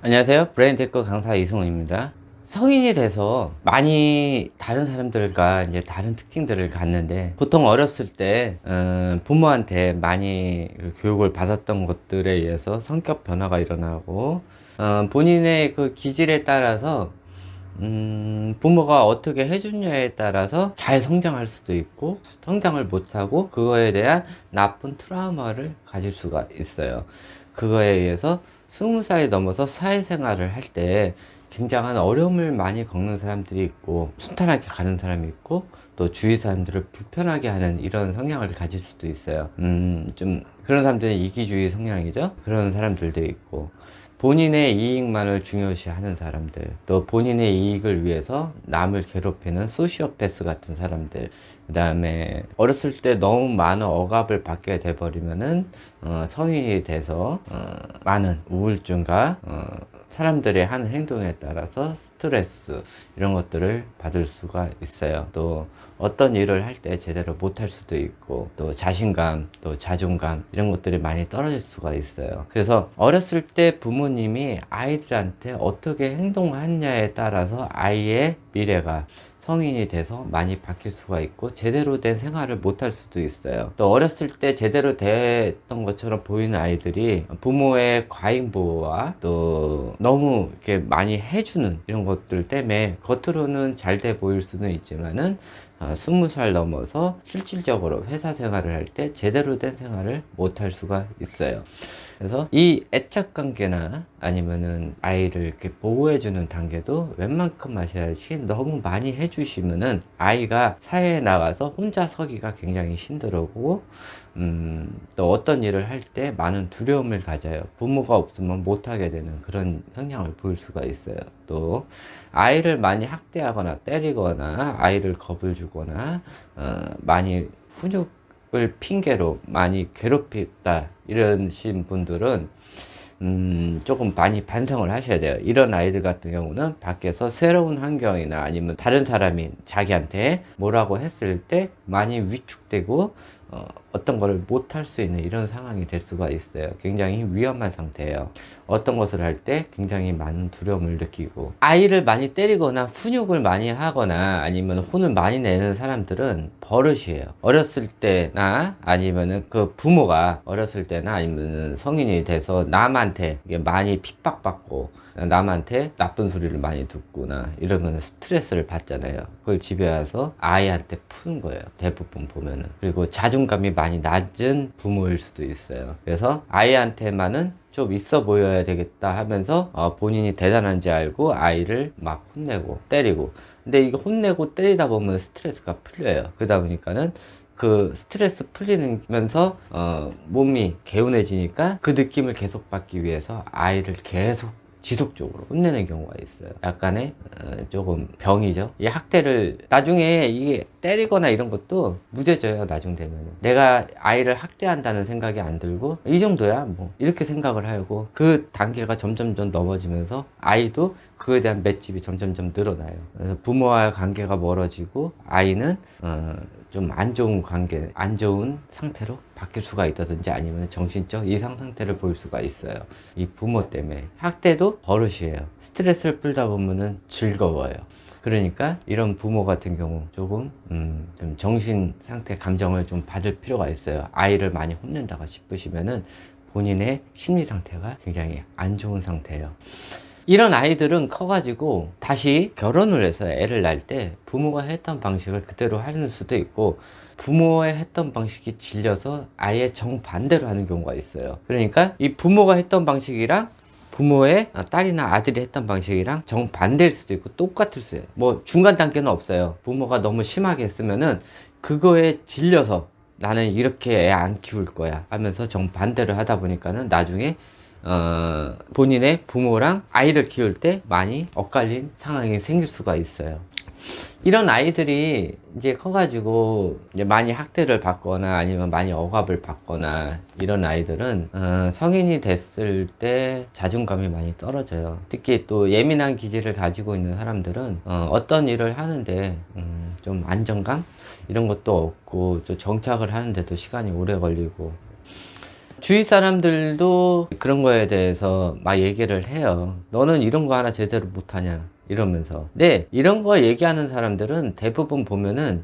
안녕하세요. 브레인테크 강사 이승훈입니다. 성인이 돼서 많이 다른 사람들과 이제 다른 특징들을 갖는데, 보통 어렸을 때 부모한테 많이 교육을 받았던 것들에 의해서 성격 변화가 일어나고, 본인의 그 기질에 따라서 부모가 어떻게 해주냐에 따라서 잘 성장할 수도 있고, 성장을 못하고 그거에 대한 나쁜 트라우마를 가질 수가 있어요. 그거에 의해서 20살이 넘어서 사회생활을 할 때 굉장한 어려움을 많이 겪는 사람들이 있고, 순탄하게 가는 사람이 있고, 또 주위 사람들을 불편하게 하는 이런 성향을 가질 수도 있어요. 좀 그런 사람들은 이기주의 성향이죠. 그런 사람들도 있고, 본인의 이익만을 중요시 하는 사람들, 또 본인의 이익을 위해서 남을 괴롭히는 소시오패스 같은 사람들, 그 다음에 어렸을 때 너무 많은 억압을 받게 돼버리면은 성인이 돼서 많은 우울증과 사람들의 하는 행동에 따라서 스트레스 이런 것들을 받을 수가 있어요. 또 어떤 일을 할 때 제대로 못할 수도 있고, 또 자신감, 또 자존감 이런 것들이 많이 떨어질 수가 있어요. 그래서 어렸을 때 부모님이 아이들한테 어떻게 행동하느냐에 따라서 아이의 미래가 성인이 돼서 많이 바뀔 수가 있고, 제대로 된 생활을 못할 수도 있어요. 또 어렸을 때 제대로 됐던 것처럼 보이는 아이들이 부모의 과잉보호와 또 너무 이렇게 많이 해주는 이런 것들 때문에 겉으로는 잘 돼 보일 수는 있지만은 20살 넘어서 실질적으로 회사 생활을 할 때 제대로 된 생활을 못할 수가 있어요. 그래서 이 애착 관계나 아니면은 아이를 이렇게 보호해주는 단계도 웬만큼 하셔야지, 너무 많이 해주시면은 아이가 사회에 나가서 혼자 서기가 굉장히 힘들고, 또 어떤 일을 할 때 많은 두려움을 가져요. 부모가 없으면 못하게 되는 그런 성향을 보일 수가 있어요. 또 아이를 많이 학대하거나 때리거나 아이를 겁을 주거나 많이 훈육을 핑계로 많이 괴롭혔다 이러신 분들은 조금 많이 반성을 하셔야 돼요. 이런 아이들 같은 경우는 밖에서 새로운 환경이나 아니면 다른 사람이 자기한테 뭐라고 했을 때 많이 위축되고 어떤 거를 못할 수 있는 이런 상황이 될 수가 있어요. 굉장히 위험한 상태예요. 어떤 것을 할 때 굉장히 많은 두려움을 느끼고, 아이를 많이 때리거나 훈육을 많이 하거나 아니면 혼을 많이 내는 사람들은 버릇이에요. 어렸을 때나 아니면은 그 부모가 어렸을 때나 아니면 성인이 돼서 남한테 이게 많이 핍박받고 남한테 나쁜 소리를 많이 듣거나 이러면 스트레스를 받잖아요. 그걸 집에 와서 아이한테 푸는 거예요. 대부분 보면은. 그리고 자존감이 많이 낮은 부모일 수도 있어요. 그래서 아이한테만은 좀 있어 보여야 되겠다 하면서 본인이 대단한지 알고 아이를 막 혼내고 때리고, 근데 이거 혼내고 때리다 보면 스트레스가 풀려요. 그러다 보니까는 그 스트레스 풀리면서 몸이 개운해지니까 그 느낌을 계속 받기 위해서 아이를 계속 지속적으로 혼내는 경우가 있어요. 약간의 조금 병이죠. 이 학대를 나중에 이게 때리거나 이런 것도 무뎌져요. 나중 되면은 내가 아이를 학대한다는 생각이 안 들고, 이 정도야 뭐 이렇게 생각을 하고, 그 단계가 점점점 넘어지면서 아이도 그에 대한 맷집이 점점점 늘어나요. 그래서 부모와의 관계가 멀어지고 아이는 좀 안 좋은 관계, 안 좋은 상태로 바뀔 수가 있다든지 아니면 정신적 이상 상태를 보일 수가 있어요. 이 부모 때문에. 학대도 버릇이에요. 스트레스를 풀다 보면은 즐거워요. 그러니까 이런 부모 같은 경우 조금 좀 정신 상태 감정을 좀 받을 필요가 있어요. 아이를 많이 혼낸다고 싶으시면은 본인의 심리 상태가 굉장히 안 좋은 상태예요. 이런 아이들은 커가지고 다시 결혼을 해서 애를 낳을 때 부모가 했던 방식을 그대로 하는 수도 있고, 부모의 했던 방식이 질려서 아예 정반대로 하는 경우가 있어요. 그러니까 이 부모가 했던 방식이랑 부모의 딸이나 아들이 했던 방식이랑 정반대일 수도 있고 똑같을 수도 있어요. 뭐 중간 단계는 없어요. 부모가 너무 심하게 했으면은 그거에 질려서 나는 이렇게 애 안 키울 거야 하면서 정반대로 하다 보니까는 나중에 본인의 부모랑 아이를 키울 때 많이 엇갈린 상황이 생길 수가 있어요. 이런 아이들이 이제 커가지고 이제 많이 학대를 받거나 아니면 많이 억압을 받거나 이런 아이들은 성인이 됐을 때 자존감이 많이 떨어져요. 특히 또 예민한 기질을 가지고 있는 사람들은 어떤 일을 하는데 좀 안정감 이런 것도 없고, 또 정착을 하는데도 시간이 오래 걸리고, 주위 사람들도 그런 거에 대해서 막 얘기를 해요. 너는 이런 거 하나 제대로 못하냐 이러면서. 근데 이런 거 얘기하는 사람들은 대부분 보면은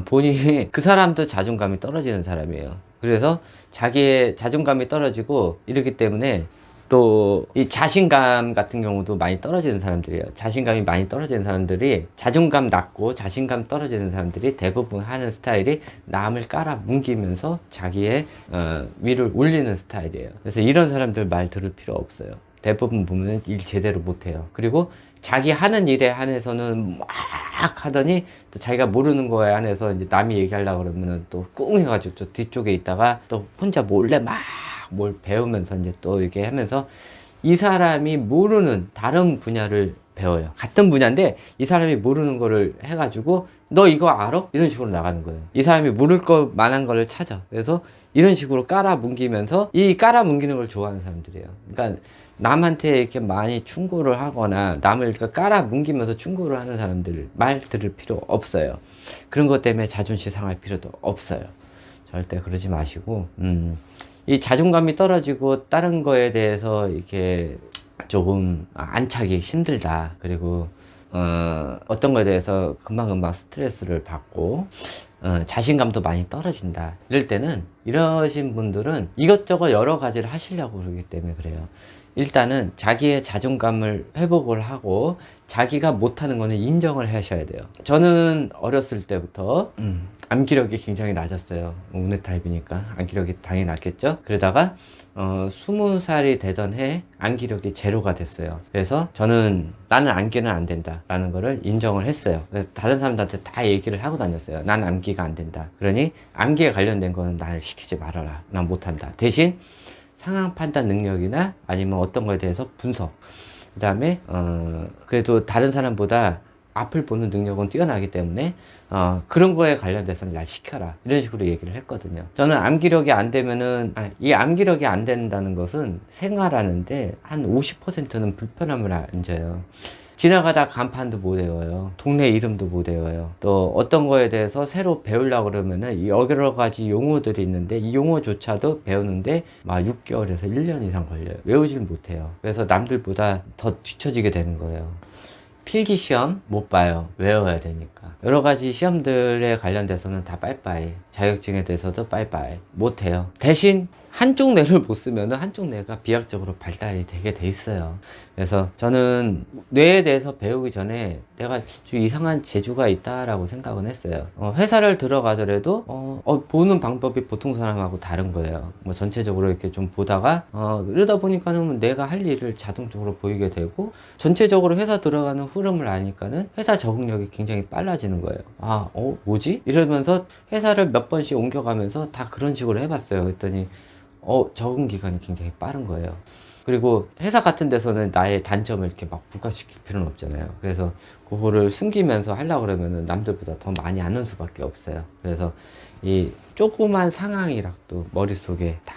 본인이 그 사람도 자존감이 떨어지는 사람이에요. 그래서 자기의 자존감이 떨어지고 이러기 때문에 또 이 자신감 같은 경우도 많이 떨어지는 사람들이에요. 자신감이 많이 떨어지는 사람들이, 자존감 낮고 자신감 떨어지는 사람들이 대부분 하는 스타일이 남을 깔아 뭉기면서 자기의 위를 올리는 스타일이에요. 그래서 이런 사람들 말 들을 필요 없어요. 대부분 보면 일 제대로 못해요. 그리고 자기 하는 일에 한해서는 막 하더니 또 자기가 모르는 거에 한해서 이제 남이 얘기하려고 그러면은 또 꿍 해가지고 또 뒤쪽에 있다가 또 혼자 몰래 막 뭘 배우면서 이제 또 이렇게 하면서 이 사람이 모르는 다른 분야를 배워요. 같은 분야인데 이 사람이 모르는 거를 해가지고 너 이거 알아? 이런 식으로 나가는 거예요. 이 사람이 모를 거 만한 거를 찾아. 그래서 이런 식으로 깔아뭉기면서, 이 깔아뭉기는 걸 좋아하는 사람들이에요. 그러니까 남한테 이렇게 많이 충고를 하거나 남을 이렇게 깔아뭉기면서 충고를 하는 사람들 말 들을 필요 없어요. 그런 것 때문에 자존심 상할 필요도 없어요. 절대 그러지 마시고, 이 자존감이 떨어지고 다른 거에 대해서 이렇게 조금 안착이 힘들다. 그리고 어떤 거에 대해서 금방금방 스트레스를 받고 자신감도 많이 떨어진다. 이럴 때는, 이러신 분들은 이것저것 여러 가지를 하시려고 그러기 때문에 그래요. 일단은 자기의 자존감을 회복을 하고 자기가 못하는 거는 인정을 하셔야 돼요. 저는 어렸을 때부터 암기력이 굉장히 낮았어요. 운의 타입이니까 암기력이 당연히 낮겠죠. 그러다가 20살이 되던 해 암기력이 제로가 됐어요. 그래서 저는 나는 암기는 안 된다 라는 거를 인정을 했어요. 그래서 다른 사람들한테 다 얘기를 하고 다녔어요. 난 암기가 안 된다. 그러니 암기에 관련된 거는 나를 시키지 말아라. 난 못한다. 대신 상황 판단 능력이나 아니면 어떤 거에 대해서 분석, 그 다음에 그래도 다른 사람보다 앞을 보는 능력은 뛰어나기 때문에 그런 거에 관련돼서는 날 시켜라, 이런 식으로 얘기를 했거든요. 저는 암기력이 안 되면은, 이 암기력이 안 된다는 것은 생활하는데 한 50%는 불편함을 안겨요. 지나가다 간판도 못 외워요. 동네 이름도 못 외워요. 또 어떤 거에 대해서 새로 배우려고 그러면은 여러 가지 용어들이 있는데 이 용어조차도 배우는데 막 6개월에서 1년 이상 걸려요. 외우질 못해요. 그래서 남들보다 더 뒤처지게 되는 거예요. 필기시험 못 봐요. 외워야 되니까. 여러 가지 시험들에 관련돼서는 다 빠이빠이. 자격증에 대해서도 빠이빠이. 못해요. 대신 한쪽 뇌를 못 쓰면 한쪽 뇌가 비약적으로 발달이 되게 돼 있어요. 그래서 저는 뇌에 대해서 배우기 전에 내가 좀 이상한 재주가 있다라고 생각은 했어요. 회사를 들어가더라도 보는 방법이 보통 사람하고 다른 거예요. 뭐 전체적으로 이렇게 좀 보다가 이러다 보니까는 내가 할 일을 자동적으로 보이게 되고, 전체적으로 회사 들어가는 흐름을 아니까는 회사 적응력이 굉장히 빨라지는 거예요. 뭐지? 이러면서 회사를 몇 번씩 옮겨가면서 다 그런 식으로 해봤어요. 그랬더니 적응 기간이 굉장히 빠른 거예요. 그리고 회사 같은 데서는 나의 단점을 이렇게 막 부각시킬 필요는 없잖아요. 그래서 그거를 숨기면서 하려고 그러면은 남들보다 더 많이 아는 수밖에 없어요. 그래서 이 조그만 상황이라도 머릿속에 다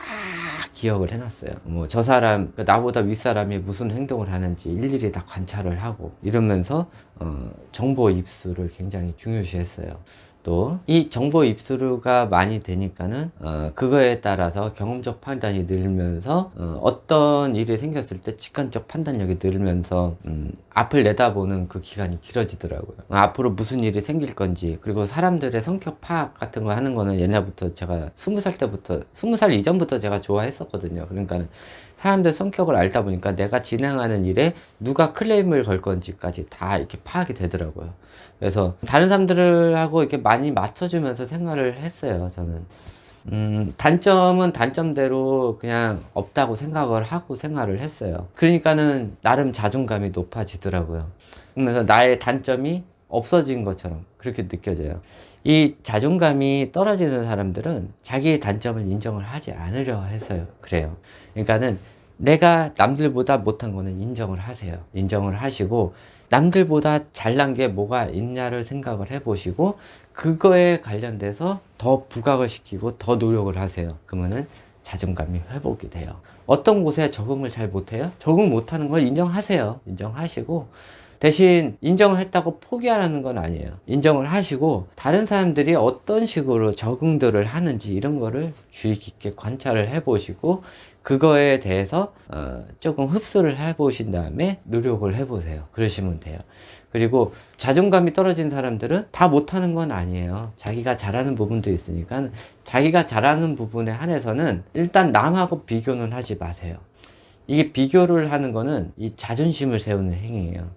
기억을 해놨어요. 뭐 저 사람, 나보다 윗사람이 무슨 행동을 하는지 일일이 다 관찰을 하고 이러면서 정보 입수를 굉장히 중요시 했어요. 또 이 정보 입수가 많이 되니까는 그거에 따라서 경험적 판단이 늘면서 어떤 일이 생겼을 때 직관적 판단력이 늘면서 앞을 내다보는 그 기간이 길어지더라고요. 앞으로 무슨 일이 생길 건지, 그리고 사람들의 성격 파악 같은 거 하는 거는 옛날부터 제가 20살 때부터, 20살 이전부터 제가 좋아했었거든요. 그러니까 사람들 성격을 알다 보니까 내가 진행하는 일에 누가 클레임을 걸 건지까지 다 이렇게 파악이 되더라고요. 그래서 다른 사람들하고 이렇게 많이 맞춰주면서 생활을 했어요, 저는. 단점은 단점대로 그냥 없다고 생각을 하고 생활을 했어요. 그러니까는 나름 자존감이 높아지더라고요. 그러면서 나의 단점이 없어진 것처럼 그렇게 느껴져요. 이 자존감이 떨어지는 사람들은 자기의 단점을 인정을 하지 않으려 해서요. 그래요. 그러니까는 내가 남들보다 못한 거는 인정을 하세요. 인정을 하시고 남들보다 잘난 게 뭐가 있냐를 생각을 해보시고 그거에 관련돼서 더 부각을 시키고 더 노력을 하세요. 그러면은 자존감이 회복이 돼요. 어떤 곳에 적응을 잘 못해요? 적응 못하는 걸 인정하세요. 인정하시고 대신 인정을 했다고 포기하라는 건 아니에요. 인정을 하시고 다른 사람들이 어떤 식으로 적응들을 하는지 이런 거를 주의 깊게 관찰을 해 보시고 그거에 대해서 조금 흡수를 해 보신 다음에 노력을 해 보세요. 그러시면 돼요. 그리고 자존감이 떨어진 사람들은 다 못하는 건 아니에요. 자기가 잘하는 부분도 있으니까 자기가 잘하는 부분에 한해서는 일단 남하고 비교는 하지 마세요. 이게 비교를 하는 거는 이 자존심을 세우는 행위예요.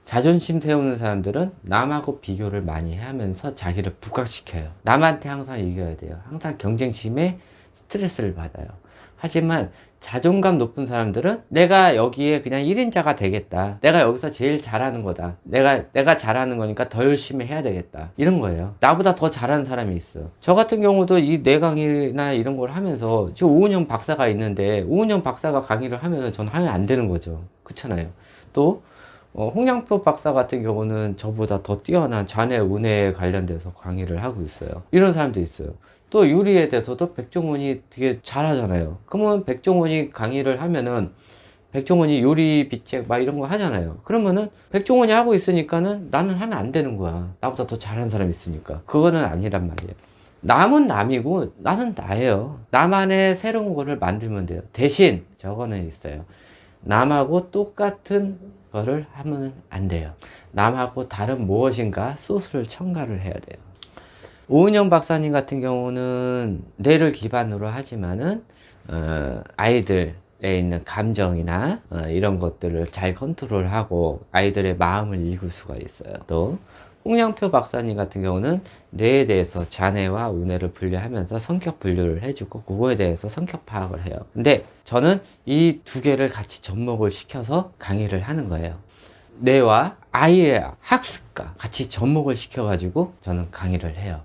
자존심 세우는 사람들은 남하고 비교를 많이 하면서 자기를 부각시켜요. 남한테 항상 이겨야 돼요. 항상 경쟁심에 스트레스를 받아요. 하지만 자존감 높은 사람들은 내가 여기에 그냥 1인자가 되겠다. 내가 여기서 제일 잘하는 거다. 내가 잘하는 거니까 더 열심히 해야 되겠다. 이런 거예요. 나보다 더 잘하는 사람이 있어. 저 같은 경우도 이 내 강의나 이런 걸 하면서 지금 오은영 박사가 있는데 오은영 박사가 강의를 하면 전 하면 안 되는 거죠. 그렇잖아요. 또 홍양표 박사 같은 경우는 저보다 더 뛰어난 잔해 운해에 관련돼서 강의를 하고 있어요. 이런 사람도 있어요. 또 요리에 대해서도 백종원이 되게 잘하잖아요. 그러면 백종원이 강의를 하면은 백종원이 요리 비책 막 이런 거 하잖아요. 그러면은 백종원이 하고 있으니까는 나는 하면 안 되는 거야. 나보다 더 잘하는 사람이 있으니까. 그거는 아니란 말이에요. 남은 남이고 나는 나예요. 나만의 새로운 거를 만들면 돼요. 대신 저거는 있어요. 남하고 똑같은 거를 하면 안 돼요. 남하고 다른 무엇인가 소스를 첨가를 해야 돼요. 오은영 박사님 같은 경우는 뇌를 기반으로 하지만은 아이들에 있는 감정이나 이런 것들을 잘 컨트롤하고 아이들의 마음을 읽을 수가 있어요. 또 홍양표 박사님 같은 경우는 뇌에 대해서 잔해와 운해를 분류하면서 성격 분류를 해주고 그거에 대해서 성격 파악을 해요. 근데 저는 이 두 개를 같이 접목을 시켜서 강의를 하는 거예요. 뇌와 아이의 학습과 같이 접목을 시켜가지고 저는 강의를 해요.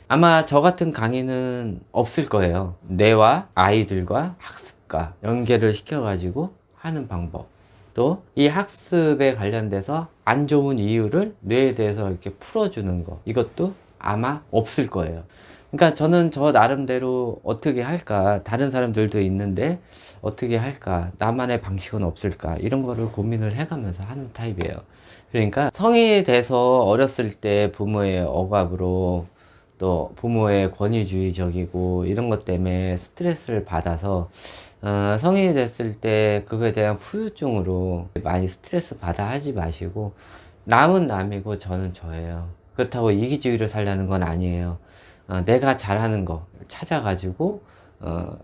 아마 저 같은 강의는 없을 거예요. 뇌와 아이들과 학습과 연계를 시켜가지고 하는 방법. 또 이 학습에 관련돼서 안 좋은 이유를 뇌에 대해서 이렇게 풀어주는 거. 이것도 아마 없을 거예요. 그러니까 저는 저 나름대로 어떻게 할까? 다른 사람들도 있는데 어떻게 할까? 나만의 방식은 없을까? 이런 거를 고민을 해가면서 하는 타입이에요. 그러니까 성인이 돼서 어렸을 때 부모의 억압으로 또 부모의 권위주의적이고 이런 것 때문에 스트레스를 받아서 성인이 됐을 때 그거에 대한 후유증으로 많이 스트레스 받아 하지 마시고 남은 남이고 저는 저예요. 그렇다고 이기주의를 살려는 건 아니에요. 내가 잘하는 거 찾아가지고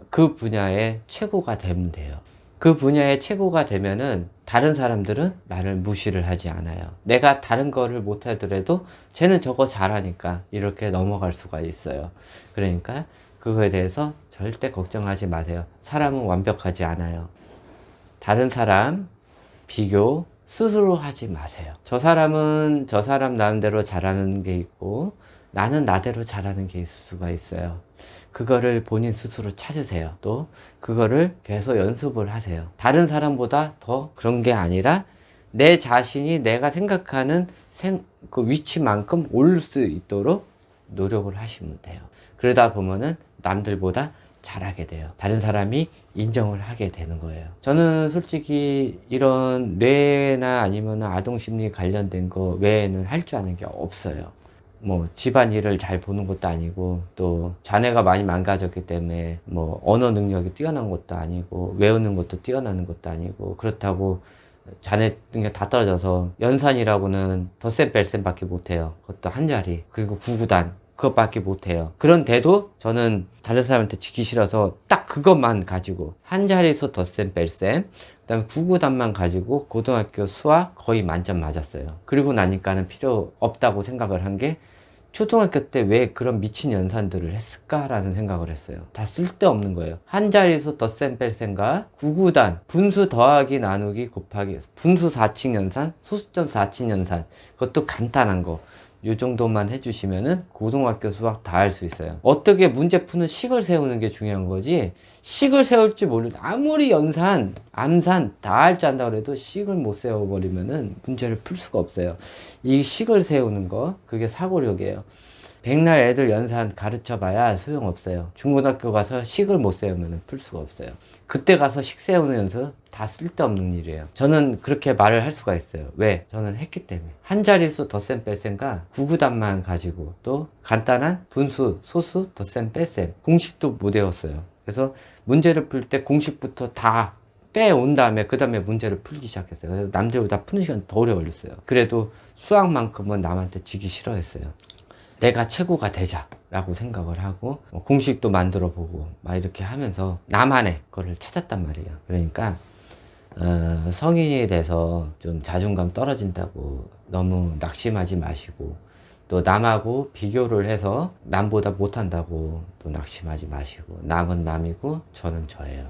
그 분야의 최고가 되면 돼요. 그 분야의 최고가 되면은 다른 사람들은 나를 무시를 하지 않아요. 내가 다른 거를 못하더라도 쟤는 저거 잘하니까 이렇게 넘어갈 수가 있어요. 그러니까 그거에 대해서 절대 걱정하지 마세요. 사람은 완벽하지 않아요. 다른 사람 비교 스스로 하지 마세요. 저 사람은 저 사람 나름대로 잘하는 게 있고 나는 나대로 잘하는 게 있을 수가 있어요. 그거를 본인 스스로 찾으세요. 또 그거를 계속 연습을 하세요. 다른 사람보다 더 그런 게 아니라 내 자신이 내가 생각하는 그 위치만큼 오를 수 있도록 노력을 하시면 돼요. 그러다 보면은 남들보다 잘하게 돼요. 다른 사람이 인정을 하게 되는 거예요. 저는 솔직히 이런 뇌나 아니면 아동심리 관련된 거 외에는 할 줄 아는 게 없어요. 뭐 집안일을 잘 보는 것도 아니고 또 자네가 많이 망가졌기 때문에 뭐 언어 능력이 뛰어난 것도 아니고 외우는 것도 뛰어나는 것도 아니고 그렇다고 자네 능력 다 떨어져서 연산이라고는 덧셈 뺄셈 밖에 못해요. 그것도 한 자리 그리고 구구단 그것밖에 못해요. 그런데도 저는 다른 사람한테 지기 싫어서 딱 그것만 가지고 한 자리에서 덧셈 뺄셈 그 다음에 구구단만 가지고 고등학교 수학 거의 만점 맞았어요. 그리고 나니까는 필요 없다고 생각을 한 게 초등학교 때 왜 그런 미친 연산들을 했을까라는 생각을 했어요. 다 쓸데없는 거예요. 한 자리에서 덧셈 뺄셈과 구구단, 분수 더하기 나누기 곱하기 분수 4칙 연산, 소수점 4칙 연산 그것도 간단한 거 요 정도만 해주시면은 고등학교 수학 다 할 수 있어요. 어떻게 문제 푸는 식을 세우는 게 중요한 거지 식을 세울지 모르고 아무리 연산, 암산 다 할 줄 안다고 해도 식을 못 세워버리면은 문제를 풀 수가 없어요. 이 식을 세우는 거 그게 사고력이에요. 백날 애들 연산 가르쳐 봐야 소용없어요. 중고등학교 가서 식을 못 세우면 풀 수가 없어요. 그때 가서 식 세우면서 다 쓸데없는 일이에요. 저는 그렇게 말을 할 수가 있어요. 왜? 저는 했기 때문에. 한 자릿수 덧셈 뺄셈과 구구단만 가지고 또 간단한 분수, 소수, 덧셈 뺄셈 공식도 못 외웠어요. 그래서 문제를 풀 때 공식부터 다 빼온 다음에 그 다음에 문제를 풀기 시작했어요. 그래서 남들보다 푸는 시간 더 오래 걸렸어요. 그래도 수학만큼은 남한테 지기 싫어했어요. 내가 최고가 되자 라고 생각을 하고 공식도 만들어 보고 막 이렇게 하면서 나만의 거를 찾았단 말이에요. 그러니까 성인이 돼서 좀 자존감 떨어진다고 너무 낙심하지 마시고, 또 남하고 비교를 해서 남보다 못한다고 또 낙심하지 마시고, 남은 남이고 저는 저예요.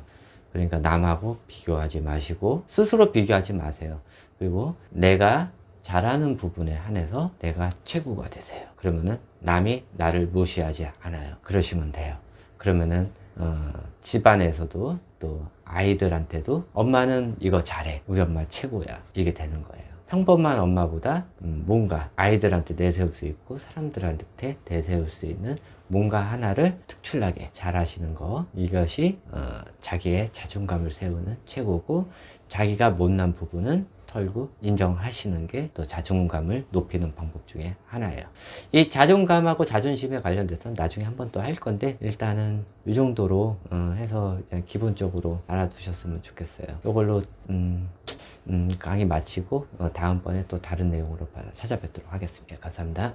그러니까 남하고 비교하지 마시고 스스로 비교하지 마세요. 그리고 내가 잘하는 부분에 한해서 내가 최고가 되세요. 그러면은 남이 나를 무시하지 않아요. 그러시면 돼요. 그러면은 집안에서도 또 아이들한테도 엄마는 이거 잘해, 우리 엄마 최고야, 이게 되는 거예요. 평범한 엄마보다 뭔가 아이들한테 내세울 수 있고 사람들한테 내세울 수 있는 뭔가 하나를 특출나게 잘하시는 거, 이것이 자기의 자존감을 세우는 최고고, 자기가 못난 부분은 털고 인정하시는 게 또 자존감을 높이는 방법 중에 하나예요. 이 자존감하고 자존심에 관련돼서 나중에 한 번 또 할 건데, 일단은 이 정도로 해서 그냥 기본적으로 알아두셨으면 좋겠어요. 이걸로 강의 마치고 다음번에 또 다른 내용으로 찾아뵙도록 하겠습니다. 감사합니다.